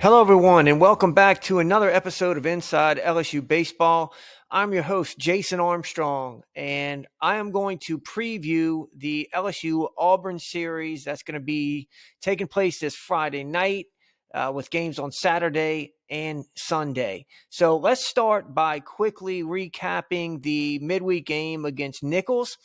Hello, everyone, and welcome back to another episode of Inside LSU Baseball. I'm your host, Jason Armstrong, and I am going to preview the LSU Auburn series that's going to be taking place this Friday night with games on Saturday and Sunday. So let's start by quickly recapping the midweek game against Nichols,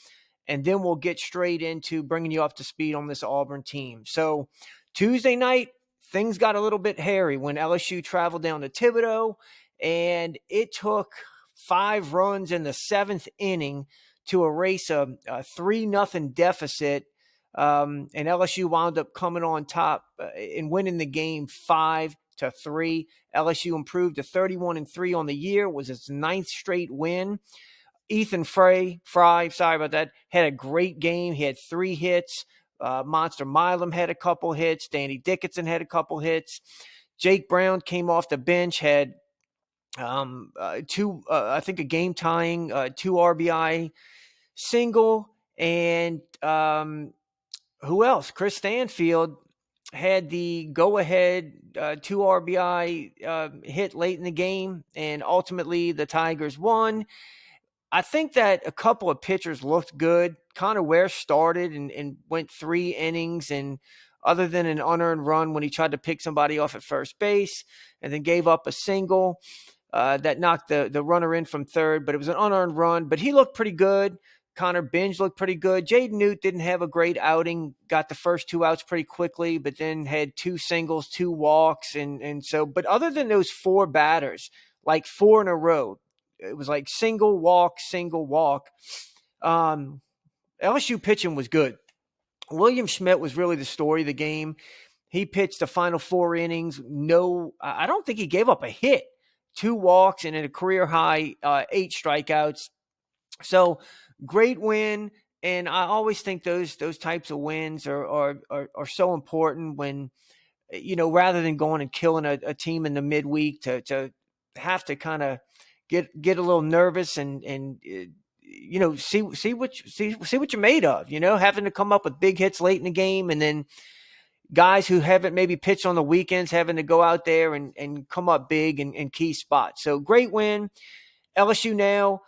and then we'll get straight into bringing you up to speed on this Auburn team. So Tuesday night, things got a little bit hairy when LSU traveled down to Thibodaux, and it took 5 runs in the 7th inning to erase a 3-0 deficit. And LSU wound up coming on top and winning the game 5-3. LSU improved to 31-3 on the year, was its 9th straight win. Ethan Fry, sorry about that, had a great game. He had 3 hits. Monster Milam had a couple hits. Danny Dickinson had a couple hits. Jake Brown came off the bench, had I think a game tying 2 RBI single. And who else? Chris Stanfield had the go-ahead 2 RBI hit late in the game, and ultimately the Tigers won. I think that a couple of pitchers looked good. Connor Ware started and went 3 innings, and other than an unearned run when he tried to pick somebody off at first base and then gave up a single that knocked the runner in from third, but it was an unearned run. But he looked pretty good. Connor Binge looked pretty good. Jaden Newt didn't have a great outing, got the first 2 outs pretty quickly, but then had 2 singles, 2 walks. And so, but other than those 4 batters, like 4 in a row, it was like single walk. LSU pitching was good. William Schmidt was really the story of the game. He pitched the final 4 innings. I don't think he gave up a hit. 2 walks and at a career high 8 strikeouts. So great win. And I always think those types of wins are so important when, rather than going and killing a team in the midweek to have to kind of get a little nervous and see what you're made of, having to come up with big hits late in the game, and then guys who haven't maybe pitched on the weekends having to go out there and come up big in key spots. So great win. LSU now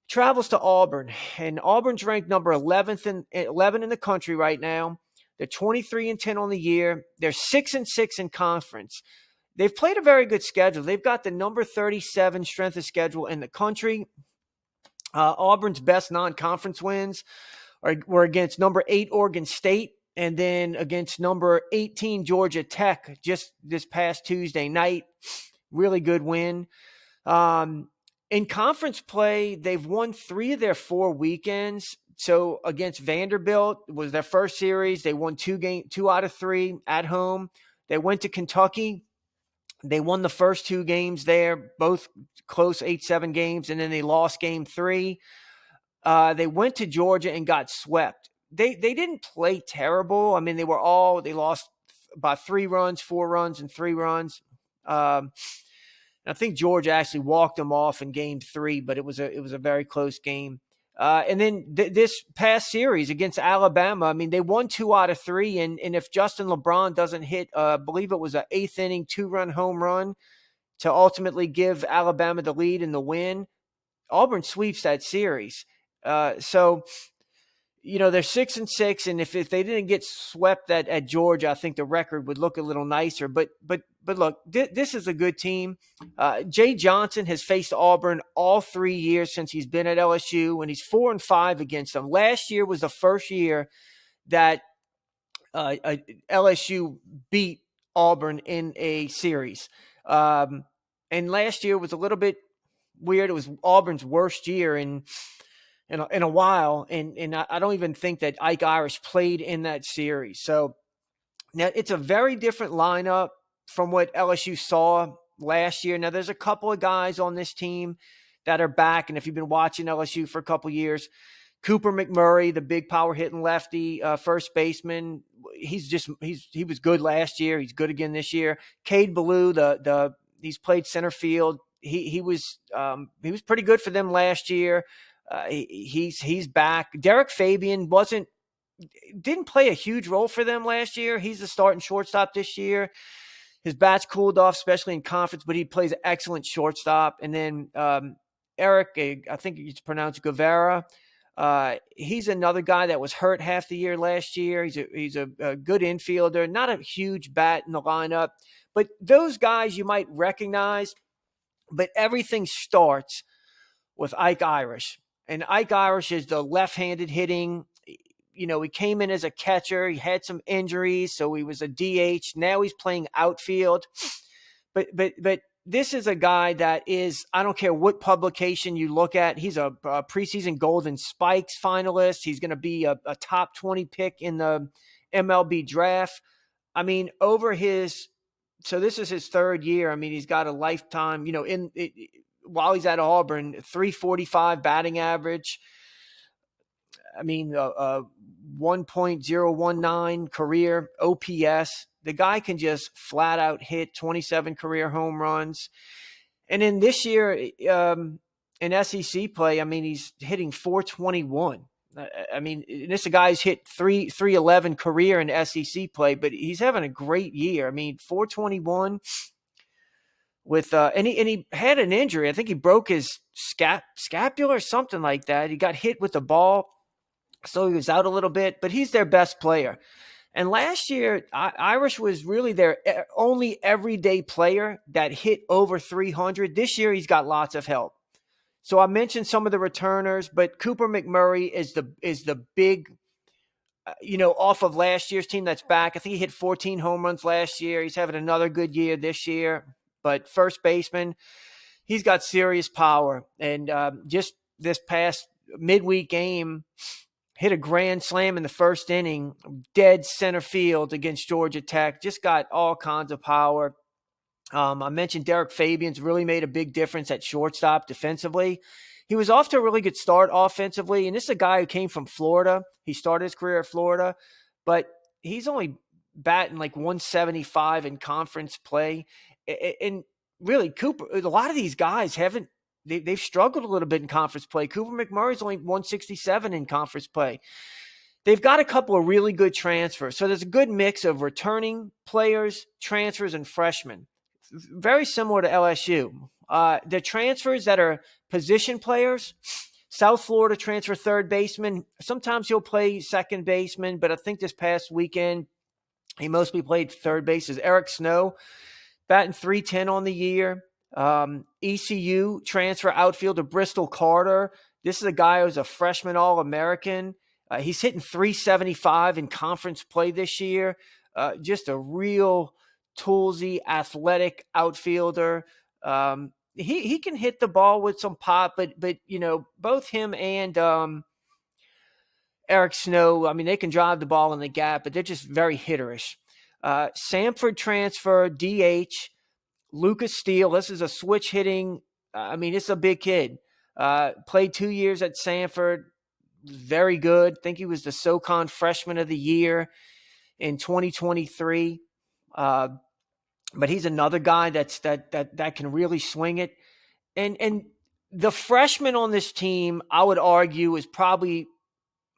travels to Auburn, and Auburn's ranked number 11 in the country right now. They're 23-10 on the year. They're 6-6 in conference. They've played a very good schedule. They've got the number 37 strength of schedule in the country. Auburn's best non-conference wins were against number 8 Oregon State and then against number 18 Georgia Tech just this past Tuesday night. Really good win. In conference play, they've won 3 of their 4 weekends. So against Vanderbilt, it was their first series. They won 2 out of 3 at home. They went to Kentucky. They won the first 2 games there, both close 8-7 games, and then they lost game 3. They went to Georgia and got swept. They didn't play terrible. I mean, they lost by 3 runs, 4 runs, and 3 runs. I think Georgia actually walked them off in game 3, but it was a very close game. And then this past series against Alabama, I mean, they won 2 out of 3. And if Justin LeBron doesn't hit, I believe it was an 8th inning 2-run home run to ultimately give Alabama the lead in the win, Auburn sweeps that series. So they're 6-6, and if they didn't get swept at Georgia, I think the record would look a little nicer. But look, this is a good team. Jay Johnson has faced Auburn all 3 years since he's been at LSU, and he's 4-5 against them. Last year was the first year that LSU beat Auburn in a series. And last year was a little bit weird. It was Auburn's worst year in a while, and I don't even think that Ike Irish played in that series. So now it's a very different lineup from what LSU saw last year. Now there's a couple of guys on this team that are back, and if you've been watching LSU for a couple of years, Cooper McMurray, the big power hitting lefty, first baseman, he was good last year. He's good again this year. Cade Ballou, he's played center field. He was pretty good for them last year. He's back. Derek Fabian didn't play a huge role for them last year. He's the starting shortstop this year. his bat's cooled off, especially in conference, but he plays an excellent shortstop. And then Eric, I think it's pronounced Guevara. He's another guy that was hurt half the year last year. He's a good infielder, not a huge bat in the lineup, but those guys you might recognize. But everything starts with Ike Irish. And Ike Irish is the left-handed hitting. He came in as a catcher. He had some injuries, so he was a DH. Now he's playing outfield. But this is a guy that is, I don't care what publication you look at, he's a preseason Golden Spikes finalist. He's going to be a top 20 pick in the MLB draft. I mean, so this is his third year. I mean, he's got a lifetime, while he's at Auburn, 345 batting average. I mean, 1.019 career OPS. The guy can just flat out hit 27 career home runs. And in this year, in SEC play, I mean, he's hitting 421. I mean, this guy's hit 311 career in SEC play, but he's having a great year. I mean, 421 with and he had an injury. I think he broke his scapula or something like that. He got hit with the ball, so he was out a little bit. But he's their best player. And last year, Irish was really their only everyday player that hit over 300. This year, he's got lots of help. So I mentioned some of the returners, but Cooper McMurray is the big, off of last year's team that's back. I think he hit 14 home runs last year. He's having another good year this year. But first baseman, he's got serious power. And just this past midweek game, hit a grand slam in the first inning, dead center field against Georgia Tech. Just got all kinds of power. I mentioned Derek Fabian's really made a big difference at shortstop defensively. He was off to a really good start offensively, and this is a guy who came from Florida. He started his career at Florida, but he's only batting like 175 in conference play. And really, Cooper, a lot of these guys they've struggled a little bit in conference play. Cooper McMurray's only 167 in conference play. They've got a couple of really good transfers. So there's a good mix of returning players, transfers, and freshmen. Very similar to LSU. The transfers that are position players, South Florida transfer third baseman. Sometimes he'll play second baseman, but I think this past weekend he mostly played third base. Is Eric Snow, batting .310 on the year. ECU transfer outfielder Bristol Carter. This is a guy who's a freshman All-American. He's hitting .375 in conference play this year. Just a real toolsy, athletic outfielder. He can hit the ball with some pop, but both him and Eric Snow, I mean, they can drive the ball in the gap, but they're just very hitterish. Samford transfer, DH, Lucas Steele. This is a switch hitting. I mean, it's a big kid. Played 2 years at Samford. Very good. I think he was the SoCon Freshman of the Year in 2023. But he's another guy that can really swing it. And the freshman on this team, I would argue,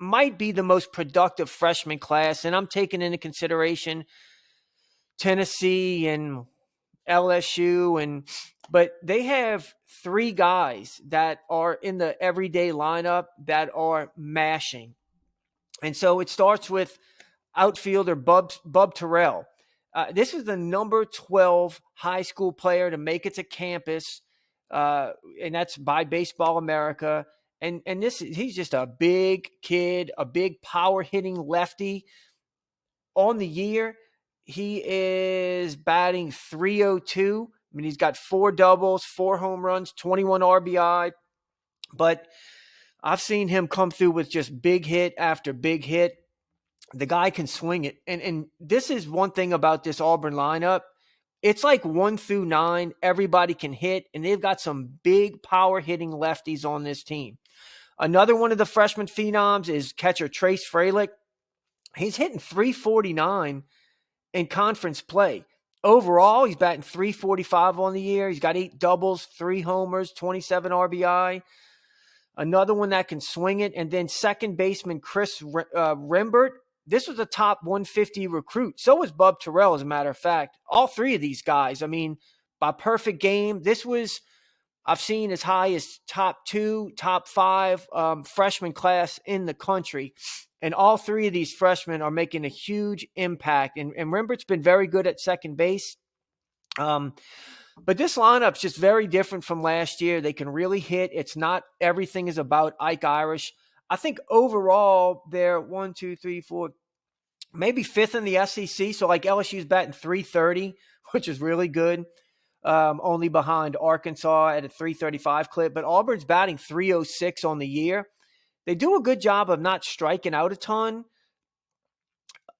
might be the most productive freshman class. And I'm taking into consideration Tennessee and LSU, but they have three guys that are in the everyday lineup that are mashing. And so it starts with outfielder Bub Terrell. This is the number 12 high school player to make it to campus, and that's by Baseball America. And he's just a big kid, a big power hitting lefty. On the year, he is batting .302. I mean, he's got 4 doubles, 4 home runs, 21 RBI. But I've seen him come through with just big hit after big hit. The guy can swing it. And this is one thing about this Auburn lineup. It's like 1 through 9, everybody can hit, and they've got some big power hitting lefties on this team. Another one of the freshman phenoms is catcher Trace Fralick. He's hitting .349 in conference play. Overall, he's batting .345 on the year. He's got 8 doubles, 3 homers, 27 RBI. Another one that can swing it. And then second baseman Chris Rembert. this was a top 150 recruit. So was Bub Terrell, as a matter of fact. All three of these guys, I mean, by perfect game, this was, I've seen as high as top 2, top 5 freshman class in the country. And all three of these freshmen are making a huge impact. And remember, it's been very good at second base. But this lineup's just very different from last year. They can really hit. It's not everything is about Ike Irish. I think overall they're 1, 2, 3, 4, maybe fifth in the SEC. So like LSU's batting 330, which is really good. Only behind Arkansas at a 335 clip. But Auburn's batting 306 on the year. They do a good job of not striking out a ton.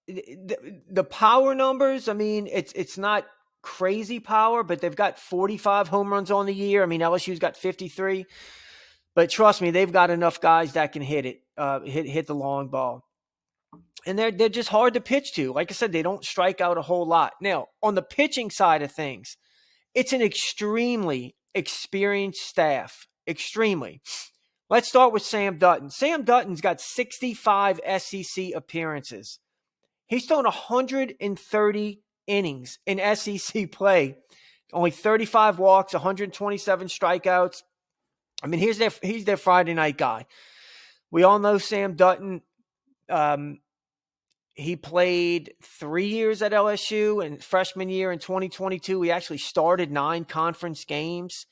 The power numbers, I mean, it's not crazy power, but they've got 45 home runs on the year. I mean, LSU's got 53. But trust me, they've got enough guys that can hit it, hit the long ball. And they're just hard to pitch to. Like I said, they don't strike out a whole lot. Now, on the pitching side of things, it's an extremely experienced staff. Extremely. Let's start with Sam Dutton. Sam Dutton's got 65 SEC appearances. He's thrown 130 innings in SEC play. Only 35 walks, 127 strikeouts. I mean, he's their Friday night guy. We all know Sam Dutton. He played 3 years at LSU, and freshman year in 2022, he actually started 9 conference games.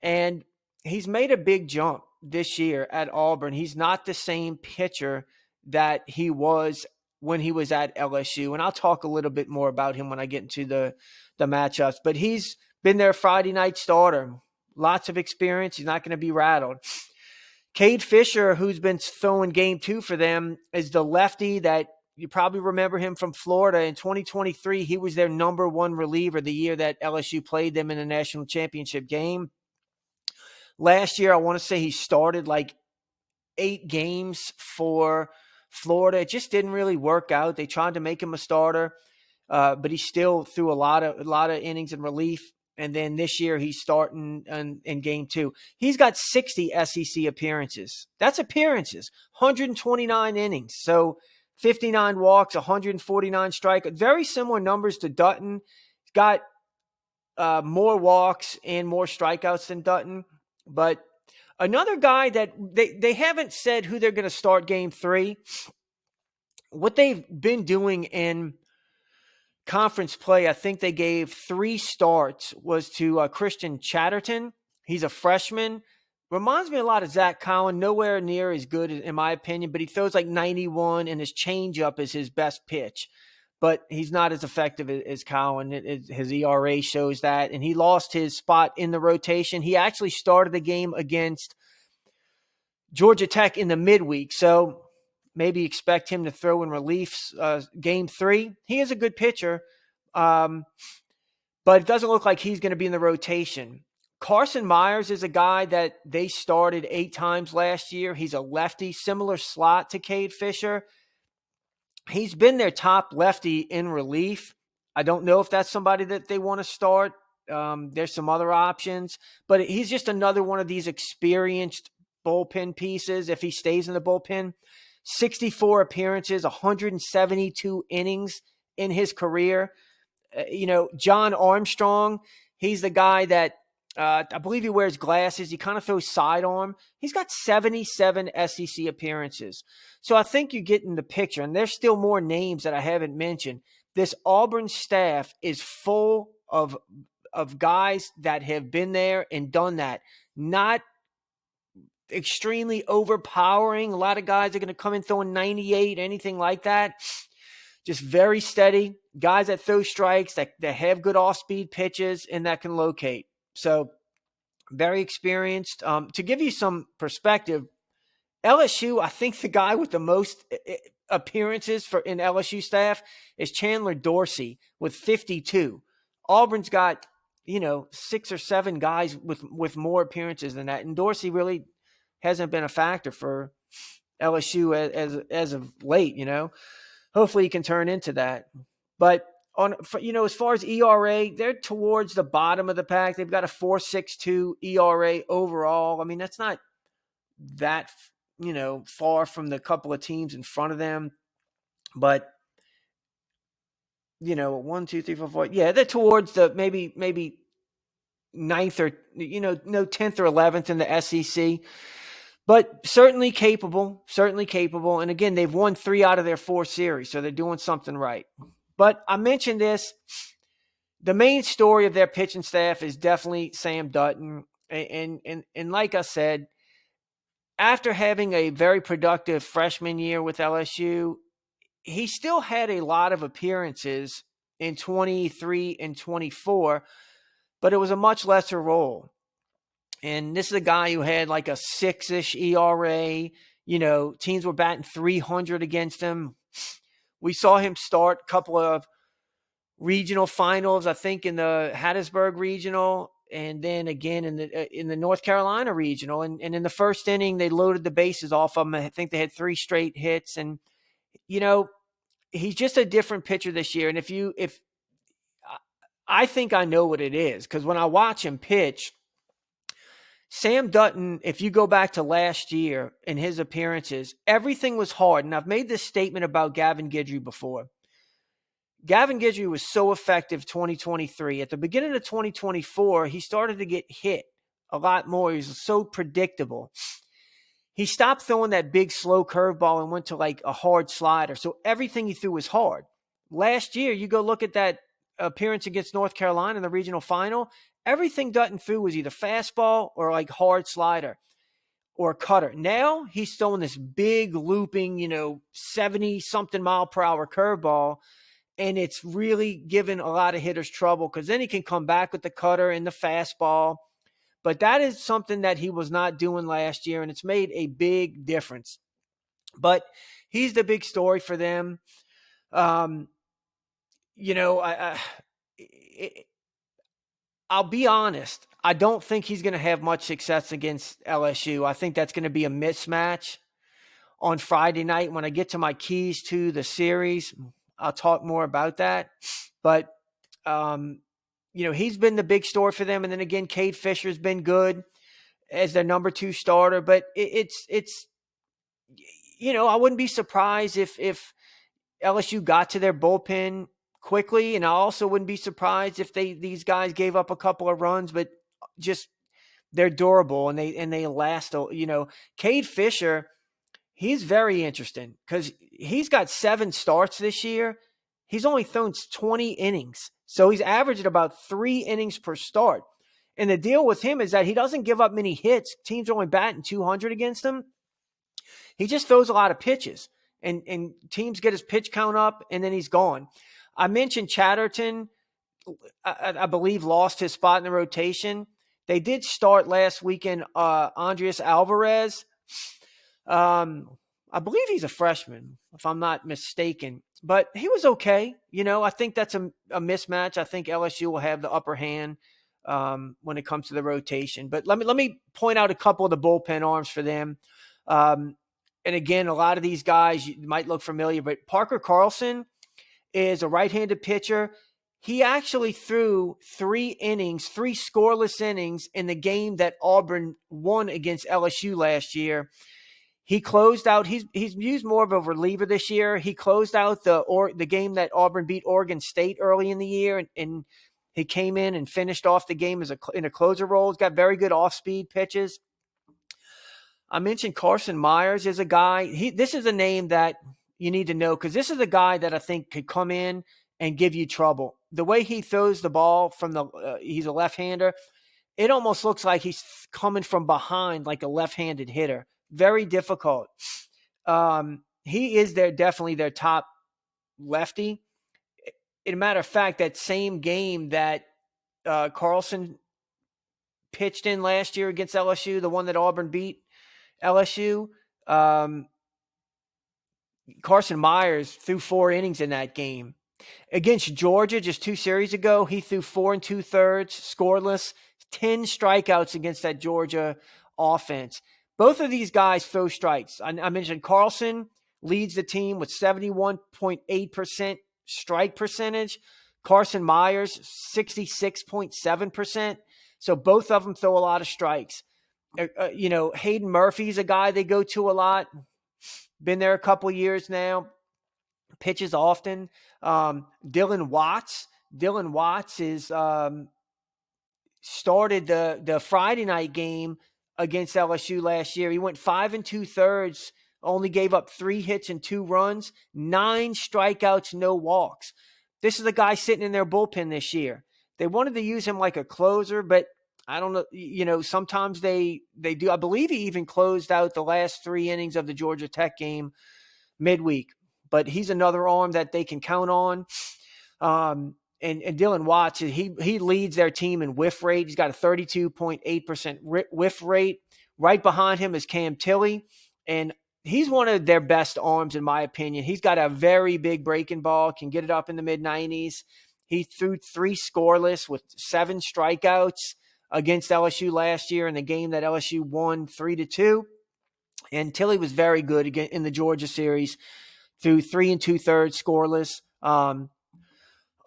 And he's made a big jump this year at Auburn. He's not the same pitcher that he was when he was at LSU. And I'll talk a little bit more about him when I get into the matchups. But he's been their Friday night starter. Lots of experience. He's not going to be rattled. Cade Fisher, who's been throwing game 2 for them, is the lefty that you probably remember him from Florida. In 2023, he was their number 1 reliever the year that LSU played them in a national championship game. Last year, I want to say he started like 8 games for Florida. It just didn't really work out. They tried to make him a starter, but he still threw a lot of innings in relief. And then this year he's starting in game 2. He's got 60 SEC appearances. That's appearances, 129 innings. So 59 walks, 149 strikeouts. Very similar numbers to Dutton. He's got more walks and more strikeouts than Dutton. But another guy that they haven't said who they're going to start game 3. What they've been doing in conference play, I think they gave 3 starts, was to Christian Chatterton. He's a freshman. Reminds me a lot of Zach Cowan. Nowhere near as good, in my opinion, but he throws like 91, and his changeup is his best pitch. But he's not as effective as Cowan. His ERA shows that. And he lost his spot in the rotation. He actually started the game against Georgia Tech in the midweek. So maybe expect him to throw in relief game 3. He is a good pitcher, but it doesn't look like he's going to be in the rotation. Carson Myers is a guy that they started 8 times last year. He's a lefty, similar slot to Cade Fisher. He's been their top lefty in relief. I don't know if that's somebody that they want to start. There's some other options, but he's just another one of these experienced bullpen pieces if he stays in the bullpen. 64 appearances, 172 innings in his career. Jason Armstrong, he's the guy that I believe he wears glasses. He kind of throws sidearm. He's got 77 SEC appearances. So I think you're getting the picture. And there's still more names that I haven't mentioned. This Auburn staff is full of guys that have been there and done that. Not extremely overpowering. A lot of guys are going to come in throwing 98, anything like that. Just very steady. Guys that throw strikes, that have good off-speed pitches, and that can locate. So very experienced. To give you some perspective, LSU, I think the guy with the most appearances in LSU staff is Chandler Dorsey with 52. Auburn's got, 6 or 7 guys with more appearances than that. And Dorsey really hasn't been a factor for LSU as of late, Hopefully he can turn into that. But as far as ERA, they're towards the bottom of the pack. They've got a 4.62 ERA overall. I mean, that's not that, far from the couple of teams in front of them. But, one, two, three, four, four. Yeah, they're towards the maybe ninth or, no 10th or 11th in the SEC. But certainly capable, certainly capable. And again, they've won 3 out of their 4 series, so they're doing something right. But I mentioned this. The main story of their pitching staff is definitely Sam Dutton. And like I said, after having a very productive freshman year with LSU, he still had a lot of appearances in 23 and 24, but it was a much lesser role. And this is a guy who had like a 6-ish ERA. Teams were batting 300 against him. We saw him start a couple of regional finals, I think in the Hattiesburg regional, and then again in the North Carolina regional. And in the first inning, they loaded the bases off of him. I think they had 3 straight hits. And, he's just a different pitcher this year. And if I think I know what it is, because when I watch him pitch, Sam Dutton, if you go back to last year in his appearances, everything was hard. And I've made this statement about Gavin Guidry before. Gavin Guidry was so effective 2023. At the beginning of 2024, he started to get hit a lot more. He was so predictable. He stopped throwing that big, slow curveball and went to like a hard slider. So everything he threw was hard. Last year, you go look at that appearance against North Carolina in the regional final. Everything Dutton threw was either fastball or like hard slider or cutter. Now he's throwing this big looping, 70-something mile per hour curveball, and it's really given a lot of hitters trouble because then he can come back with the cutter and the fastball. But that is something that he was not doing last year, and it's made a big difference. But he's the big story for them. I'll be honest. I don't think he's going to have much success against LSU. I think that's going to be a mismatch on Friday night. When I get to my keys to the series, I'll talk more about that. But, he's been the big story for them. And then again, Cade Fisher's been good as their number 2 starter. But it's I wouldn't be surprised if LSU got to their bullpen quickly, and I also wouldn't be surprised if these guys gave up a couple of runs, but just they're durable and they last. Cade Fisher, he's very interesting because he's got 7 starts this year. He's only thrown 20 innings, so he's averaged about 3 innings per start. And the deal with him is that he doesn't give up many hits. Teams are only batting 200 against him. He just throws a lot of pitches, and teams get his pitch count up, and then he's gone. I mentioned Chatterton, I believe, lost his spot in the rotation. They did start last weekend Andres Alvarez. I believe he's a freshman, if I'm not mistaken. But he was okay. I think that's a mismatch. I think LSU will have the upper hand when it comes to the rotation. But let me point out a couple of the bullpen arms for them. And again, a lot of these guys you might look familiar, but Parker Carlson is a right-handed pitcher. He actually threw 3 scoreless innings in the game that Auburn won against LSU last year. He closed out. He's used more of a reliever this year. He closed out the game that Auburn beat Oregon State early in the year, and he came in and finished off the game in a closer role. He's got very good off-speed pitches. I mentioned Carson Myers is a guy. This is a name that you need to know because this is a guy that I think could come in and give you trouble. The way he throws the ball from he's a left-hander. It almost looks like he's coming from behind like a left-handed hitter. Very difficult. He is definitely their top lefty. As a matter of fact, that same game that Carlson pitched in last year against LSU, the one that Auburn beat LSU, Carson Myers threw 4 innings in that game. Against Georgia just 2 series ago, he threw 4 2/3, scoreless, 10 strikeouts against that Georgia offense. Both of these guys throw strikes. I mentioned Carlson leads the team with 71.8% strike percentage. Carson Myers, 66.7%. So both of them throw a lot of strikes. Hayden Murphy's a guy they go to a lot. Been there a couple years now. pitches often. Dylan Watts. Dylan Watts is started the Friday night game against LSU last year. He went 5 2/3, only gave up 3 hits and 2 runs, 9 strikeouts, no walks. This is a guy sitting in their bullpen this year. They wanted to use him like a closer, but I don't know. Sometimes they do. I believe he even closed out the last 3 innings of the Georgia Tech game midweek. But he's another arm that they can count on. And Dylan Watts, he leads their team in whiff rate. He's got a 32.8% whiff rate. Right behind him is Cam Tilley, and he's one of their best arms in my opinion. He's got a very big breaking ball, can get it up in the mid-90s. He threw 3 scoreless with 7 strikeouts against LSU last year in the game that LSU won 3-2. And Tilley was very good again in the Georgia series, through 3 2/3 scoreless.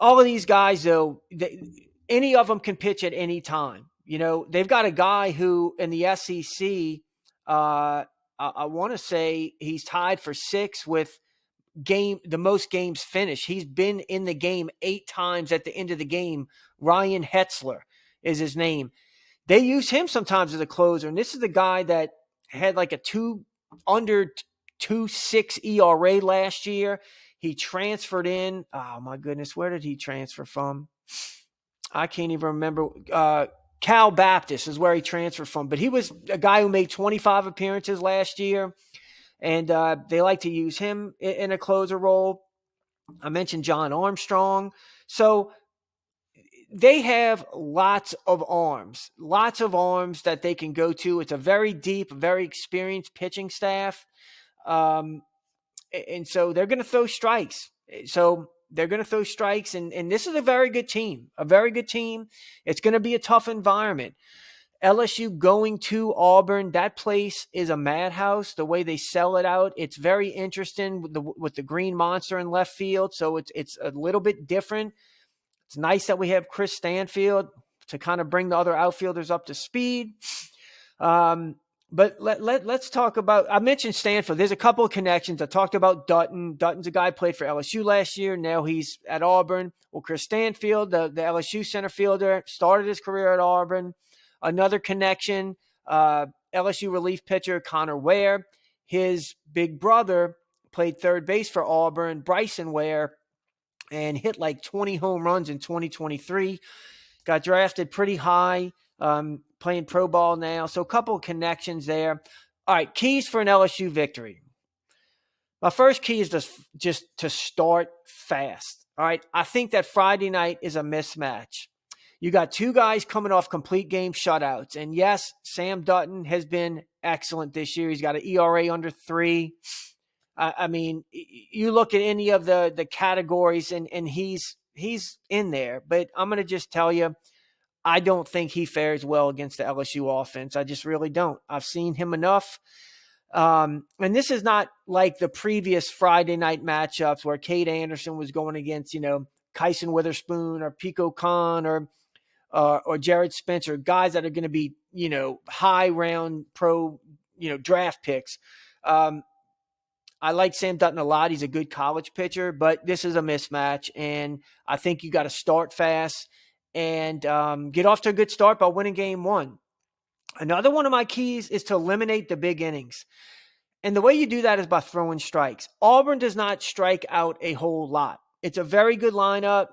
All of these guys, though, any of them can pitch at any time. They've got a guy who in the SEC, I want to say he's tied for 6th with the most games finished. He's been in the game 8 times at the end of the game. Ryan Hetzler is his name. They use him sometimes as a closer, and this is the guy that had like a under 2.6 ERA last year. He transferred in. Oh, my goodness. Where did he transfer from? I can't even remember. Cal Baptist is where he transferred from. But he was a guy who made 25 appearances last year, and they like to use him in a closer role. I mentioned Jason Armstrong. So they have lots of arms that they can go to. It's a very deep, very experienced pitching staff. And so they're going to throw strikes. And this is a very good team. It's going to be a tough environment. LSU going to Auburn, that place is a madhouse. The way they sell it out, it's very interesting with the green monster in left field. So it's a little bit different. It's nice that we have Chris Stanfield to kind of bring the other outfielders up to speed. But let's talk about, I mentioned Stanfield. There's a couple of connections. I talked about Dutton. Dutton's a guy who played for LSU last year. Now he's at Auburn. Well, Chris Stanfield, the LSU center fielder, started his career at Auburn. Another connection, LSU relief pitcher Connor Ware. His big brother played third base for Auburn, Bryson Ware, and hit like 20 home runs in 2023. Got drafted pretty high. Playing pro ball now. So a couple of connections there. All right, keys for an LSU victory. My first key is just to start fast. All right, I think that Friday night is a mismatch. You got 2 guys coming off complete game shutouts. And yes, Sam Dutton has been excellent this year. He's got an ERA under 3. I mean, you look at any of the categories and he's in there. But I'm going to just tell you, I don't think he fares well against the LSU offense. I just really don't. I've seen him enough. And this is not like the previous Friday night matchups where Cade Anderson was going against, Kyson Witherspoon or Pico Khan or Jared Spencer, guys that are going to be, high round pro, draft picks. I like Sam Dutton a lot. He's a good college pitcher, but this is a mismatch. And I think you got to start fast and get off to a good start by winning game 1. Another one of my keys is to eliminate the big innings. And the way you do that is by throwing strikes. Auburn does not strike out a whole lot. It's a very good lineup.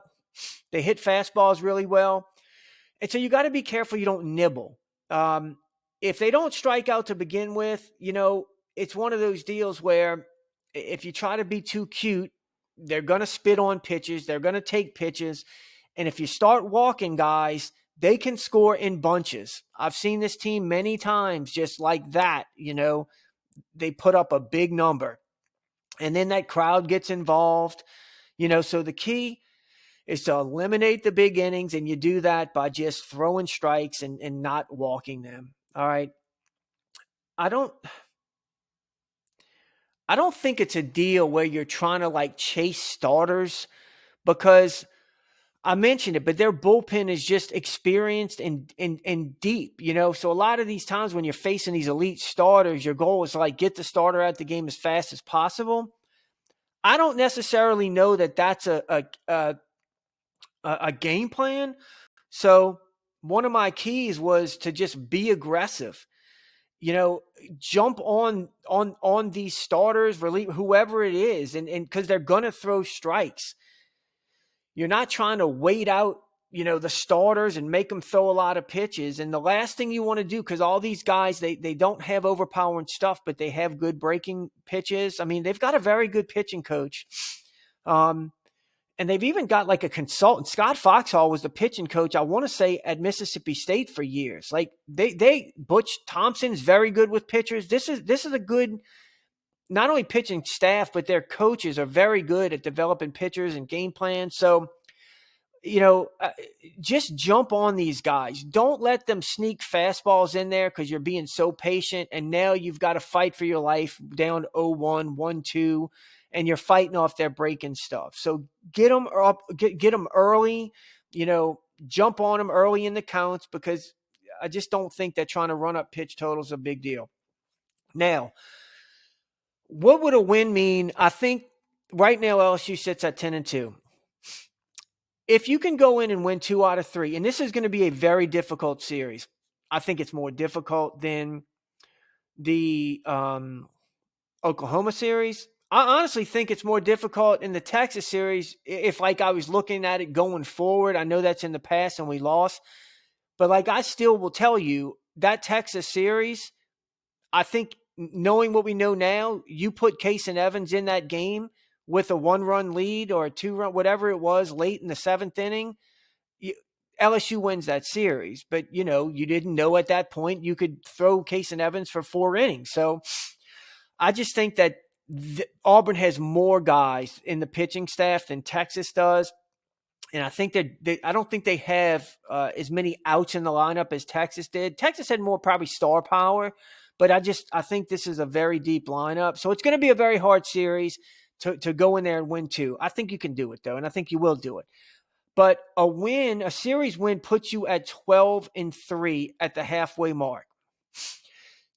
They hit fastballs really well. And so you got to be careful you don't nibble. If they don't strike out to begin with, it's one of those deals where if you try to be too cute, they're going to spit on pitches. They're going to take pitches. And if you start walking guys, they can score in bunches. I've seen this team many times just like that. They put up a big number. And then that crowd gets involved. So the key is to eliminate the big innings, and you do that by just throwing strikes and not walking them. All right. I don't think it's a deal where you're trying to chase starters, because I mentioned it, but their bullpen is just experienced and deep, So a lot of these times when you're facing these elite starters, your goal is to get the starter out the game as fast as possible. I don't necessarily know that that's a game plan. So one of my keys was to just be aggressive. You know, jump on these starters, relieve whoever it is, and because they're gonna throw strikes. You're not trying to wait out, the starters and make them throw a lot of pitches. And the last thing you want to do, because all these guys, they don't have overpowering stuff, but they have good breaking pitches. I mean, they've got a very good pitching coach. And they've even got like a consultant. Scott Foxhall was the pitching coach, I want to say, at Mississippi State for years. Like Butch Thompson's very good with pitchers. This is a good, not only pitching staff, but their coaches are very good at developing pitchers and game plans. So, just jump on these guys. Don't let them sneak fastballs in there because you're being so patient. And now you've got to fight for your life down 0-1, 1-2, and you're fighting off their breaking stuff. So get them up, get them early, jump on them early in the counts, because I just don't think that trying to run up pitch totals is a big deal. Now, what would a win mean? I think right now LSU sits at 10-2. If you can go in and win 2 out of 3, and this is going to be a very difficult series. I think it's more difficult than the Oklahoma series. I honestly think it's more difficult in the Texas series. If like I was looking at it going forward, I know that's in the past and we lost, but like I still will tell you that Texas series, I think knowing what we know now, you put Case and Evans in that game with a 1-run lead or a 2-run, whatever it was, late in the 7th inning, LSU wins that series. But, you didn't know at that point you could throw Case and Evans for 4 innings. So I just think that Auburn has more guys in the pitching staff than Texas does. And I think I don't think they have as many outs in the lineup as Texas did. Texas had more probably star power, but I think this is a very deep lineup. So it's going to be a very hard series to go in there and win 2. I think you can do it, though, and I think you will do it. But a series win puts you at 12-3 at the halfway mark.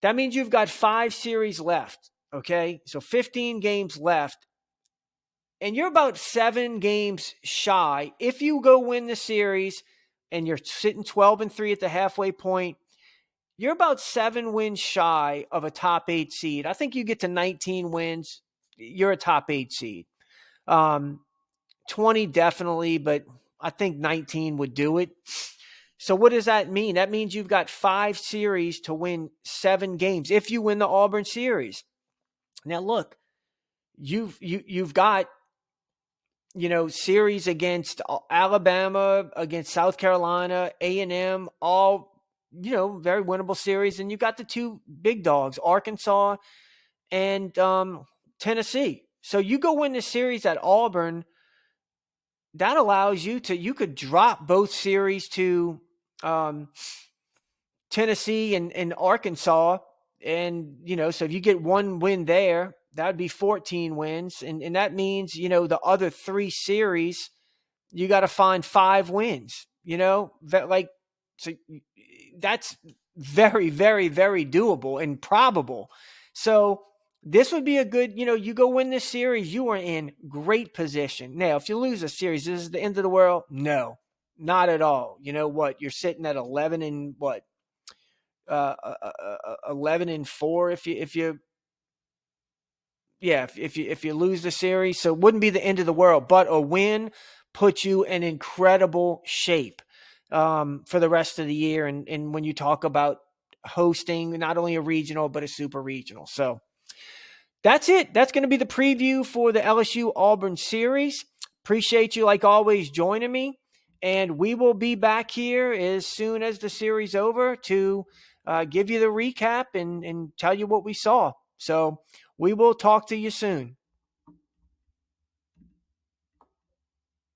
That means you've got 5 series left, okay? So 15 games left. And you're about 7 games shy. If you go win the series and you're sitting 12-3 at the halfway point, you're about 7 wins shy of a top 8 seed. I think you get to 19 wins, you're a top 8 seed. 20 definitely, but I think 19 would do it. So what does that mean? That means you've got 5 series to win 7 games if you win the Auburn series. Now look, you've got series against Alabama, against South Carolina, A&M, all very winnable series, and you got the 2 big dogs, Arkansas and Tennessee. So you go win the series at Auburn, that allows you could drop both series to Tennessee and Arkansas. And, so if you get 1 win there, that would be 14 wins. And that means, the other 3 series, you got to find 5 wins, so that's very, very, very doable and probable. So this would be a good, you go win this series, you are in great position. Now, if you lose a series, this is the end of the world? No, not at all. You know what? You're sitting at 11-4 if you lose the series. So it wouldn't be the end of the world, but a win puts you in incredible shape for the rest of the year. And when you talk about hosting not only a regional, but a super regional. So that's it. That's going to be the preview for the LSU Auburn series. Appreciate you, like always, joining me. And we will be back here as soon as the series over to give you the recap and tell you what we saw. So we will talk to you soon.